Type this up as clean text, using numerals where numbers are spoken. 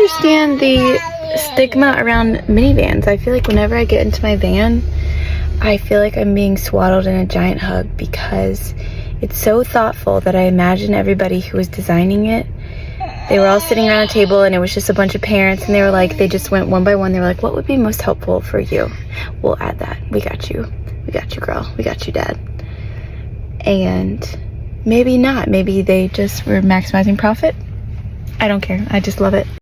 understand the stigma around minivans. I feel like whenever I get into my van, I feel like I'm being swaddled in a giant hug because it's so thoughtful that I imagine everybody who was designing it, they were all sitting around a table and it was just a bunch of parents and they were like, they just went one by one. They were like, what would be most helpful for you? We'll add that. We got you. We got you, girl. We got you, dad. And maybe not. Maybe they just were maximizing profit. I don't care. I just love it.